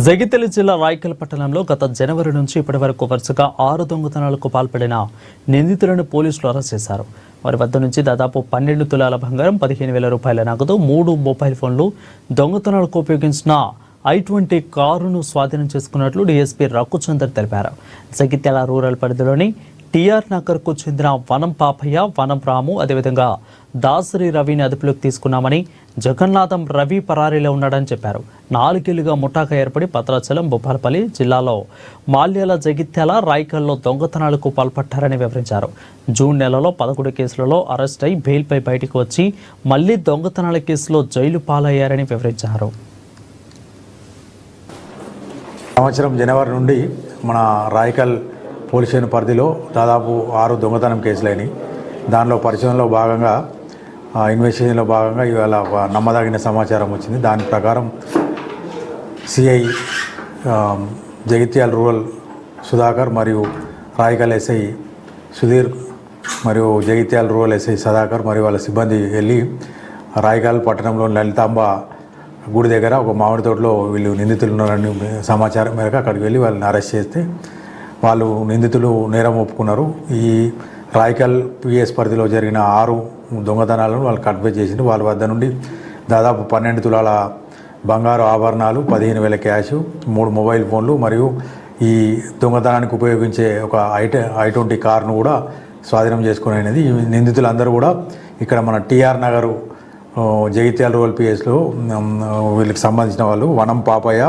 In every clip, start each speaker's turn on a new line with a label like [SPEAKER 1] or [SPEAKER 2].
[SPEAKER 1] జగిత్యాల జిల్లా రాయకల్ పట్టణంలో గత జనవరి నుంచి ఇప్పటి వరకు వరుసగా 6 దొంగతనాలకు పాల్పడిన నిందితులను పోలీసులు అరెస్ట్ చేశారు. వారి వద్ద నుంచి దాదాపు 12 తులాల బంగారం, 15,000 రూపాయల నగదు, 3 మొబైల్ ఫోన్లు, దొంగతనాలకు ఉపయోగించిన i20 కారును స్వాధీనం చేసుకున్నట్లు డీఎస్పీ రఘుచందర్ తెలిపారు. జగిత్యాల రూరల్ పరిధిలోని టీఆర్ నగర్కు చెందిన వనం పాపయ్య, వనం రాము, అదేవిధంగా దాసరి రవిని అదుపులోకి తీసుకున్నామని, జగన్నాథం రవి పరారీలో ఉన్నాడని చెప్పారు. 4 ఏళ్లుగా ముఠాగా ఏర్పడి భద్రాచలం, భూపాలపల్లి జిల్లాలో మాల్యాల, జగిత్యాల, రాయకల్లో దొంగతనాలకు పాల్పట్టారని వివరించారు. జూన్ నెలలో 11 కేసులలో అరెస్ట్ అయి బెయిల్పై బయటకు వచ్చి మళ్లీ దొంగతనాల కేసులో జైలు పాలయ్యారని వివరించారు.
[SPEAKER 2] సంవత్సరం జనవరి నుండి మన రాయకల్ పోలీస్ స్టేషన్ పరిధిలో దాదాపు 6 దొంగతనం కేసులైనవి. దానిలో పరిశోధనలో భాగంగా ఇన్వెస్టిగేషన్లో భాగంగా ఇవాళ నమ్మదగిన సమాచారం వచ్చింది. దాని ప్రకారం సిఐ జగిత్యాల రూరల్ సుధాకర్ మరియు రాయకల్ ఎస్ఐ సుధీర్ మరియు జగిత్యాల రూరల్ ఎస్ఐ సదాకర్ మరియు వాళ్ళ సిబ్బంది వెళ్ళి రాయకల్ పట్టణంలోని లలితాంబ గుడి దగ్గర ఒక మామిడి తోటలో వీళ్ళు నిందితులు ఉన్నారని సమాచారం మేరకు అక్కడికి వెళ్ళి వాళ్ళని అరెస్ట్ చేస్తే వాళ్ళు నిందితులు నేరం ఒప్పుకున్నారు. ఈ రాయకల్ పిఎస్ పరిధిలో జరిగిన 6 దొంగతనాలను వాళ్ళు కన్ఫ్యూజ్ చేసింది. వాళ్ళ వద్ద నుండి దాదాపు 12 తులాల బంగారు ఆభరణాలు, 15,000 క్యాష్, 3 మొబైల్ ఫోన్లు మరియు ఈ దొంగతనానికి ఉపయోగించే ఒక i20 కారును కూడా స్వాధీనం చేసుకునేది. ఈ నిందితులందరూ కూడా ఇక్కడ మన టీఆర్ నగరు జగిత్యాల రూరల్ పిఎస్లో వీళ్ళకి సంబంధించిన వాళ్ళు వనం పాపయ్య,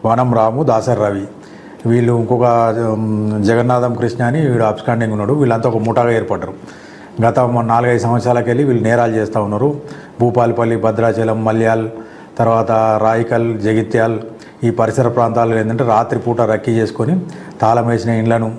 [SPEAKER 2] వనం రాము, దాసరి రవి, వీళ్ళు ఇంకొక జగన్నాథం కృష్ణ అని వీడు అబ్స్కాండింగ్ ఉన్నాడు. వీళ్ళంతా ఒక ముఠాగా ఏర్పడ్డారు. గత 4-5 సంవత్సరాలకి వెళ్ళి వీళ్ళు నేరాలు చేస్తూ ఉన్నారు. భూపాలపల్లి, భద్రాచలం, మల్యాల్, తర్వాత రాయకల్, జగిత్యాల్ ఈ పరిసర ప్రాంతాల్లో ఏంటంటే రాత్రిపూట రక్కీ చేసుకొని తాళం వేసిన ఇండ్లను